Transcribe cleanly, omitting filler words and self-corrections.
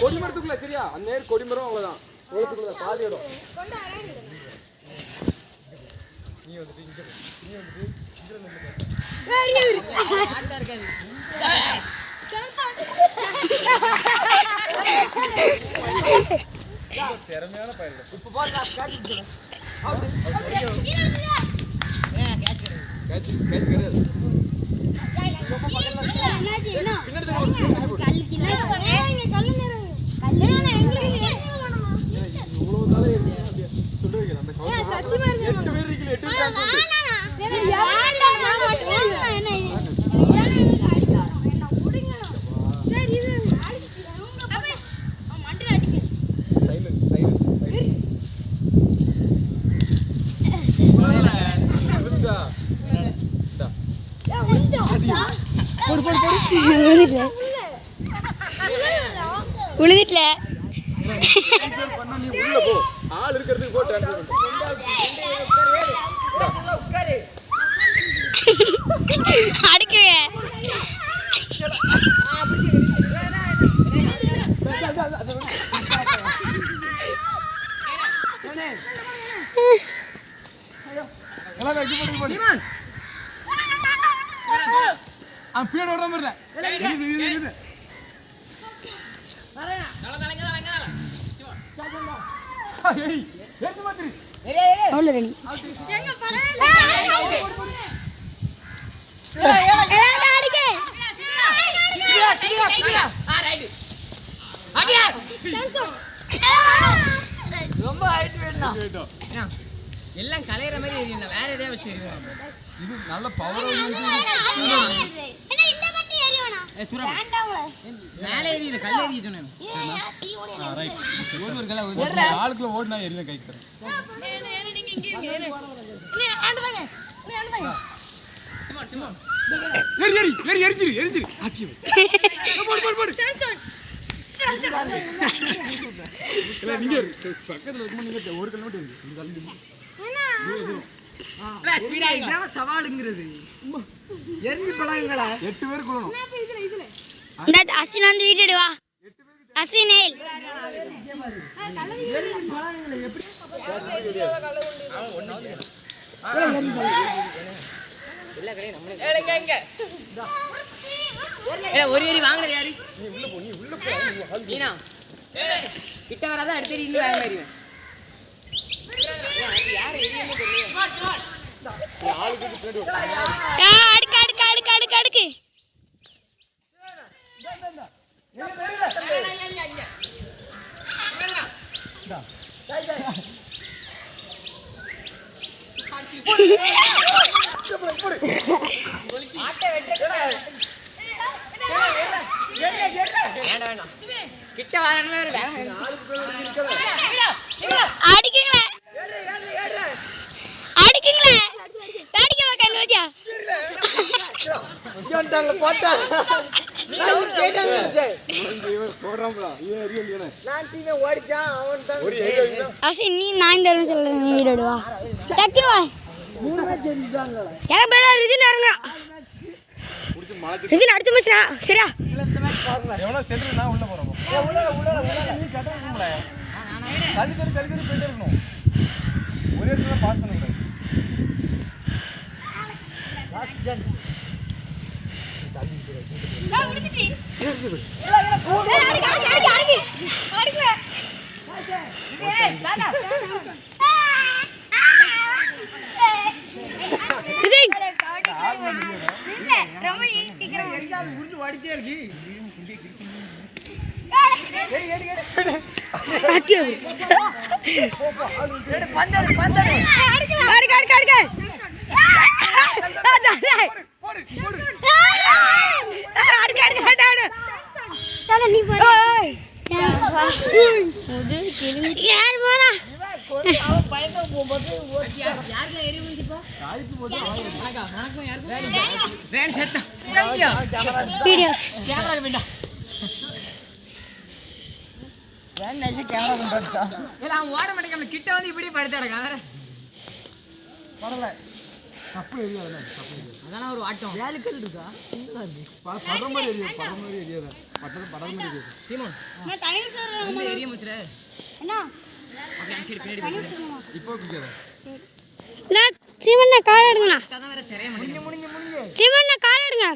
கொடிமரத்துக்குள்ள சரியா அந்த நேர் கொடிமரம் அவ்வளவுதான் உலகத்துக்குள்ள பாதி இடம் நீ வந்துட்டு திறமையான பயிர் இப்ப போடா உழுதிட்டல ஆள் இருக்கிறதுக்கு போட்டு அடிக்குங்க பீட விட மாதிரி ரொம்ப ஹைட் வேணும் எல்லாம் கலையற மாதிரி ஏறியல வேற எதையா வச்சு ஏறிவாங்க இது நல்ல பவர் மேலே ஏறியல கல்ல ஏறிய சொன்னேன் ரைட் ஒரு கல்ல ஒரு ஆளுக்குள்ள ஓடுனா ஏறில கை தரேன் நீங்க இங்க இருங்க இல்ல ஆண்டதாங்க ஆண்டதாங்க எரிஞ்சிரு ஆட்டியம் போடு இல்ல நீங்க பக்கத்துல நீங்க ஒரு கல்ல மட்டும் இந்த கல்ல ஸ்பீடா இதான சவாலுங்கிறது எரிஞ்சு பழங்களா 8 பேர் குறணும் இந்த அஸ்வின் வந்து வீடியோ வா அஸ்வின் ஏல் எரிஞ்சு பழங்களா எப்படி இல்ல கலை நம்மளே ஏங்க ஏ ஒரு ஏரி வாங்குறது யாரு நீ உள்ள போ நீனா கிட்ட வராத அடுத்து இன்னும் வேற மாதிரி யார் ஏரியாமே தெரியல ஆளுக்கு பின்னாடி அடுக்கு கிட்ட வரணுமே ஒரு அடிக்குங்களே வேடிக்கை பார்க்க லோஜா போட்டா அஸ்வின் நீ நான் இந்த சொல்ல நீ வீடியோ வா டக்குனு வா எனக்கு பேல ரிஜின் இறங்க ரிஜின் அடுத்த மேட்ச்டா சரியா எவ்வளவு சென்டர் நான் உள்ள போறோம் நீ கட்ட இருக்கீங்களா கழுகரு போயிட்டே இருக்கணும் ஒரே இடத்துல பாஸ் பண்ண கூடாது லாஸ்ட் சான்ஸ் நான் விடுதிட்டி அடிக்கல தாதா ரொம்ப சீக்கிரம் எரியாத உருண்டு ஓடிட்டே இருக்கு ஓட மாட்டேங்க கிட்ட வந்து இப்படி படுத்து தப்பு எரியாதுண்ணே தப்பு எரியாது அதெல்லாம் ஒரு ஆட்டம் வேலுக்கல் இருக்கா படம் மாதிரி எரியாது படம் மாதிரி எரியாது படம் மாதிரி எரியாது சீமோன் நான் தனி சொல்றேன் வந்து எரிய முடிச்சுற என்ன அப்படியே சரி பின்னாடி தனி சொல்லுமா இப்போ குடிக்காத நான் சிவண்ண கால் எடுங்க அதான் வேற தெரிய முடியும் சிவண்ண கால் எடுங்க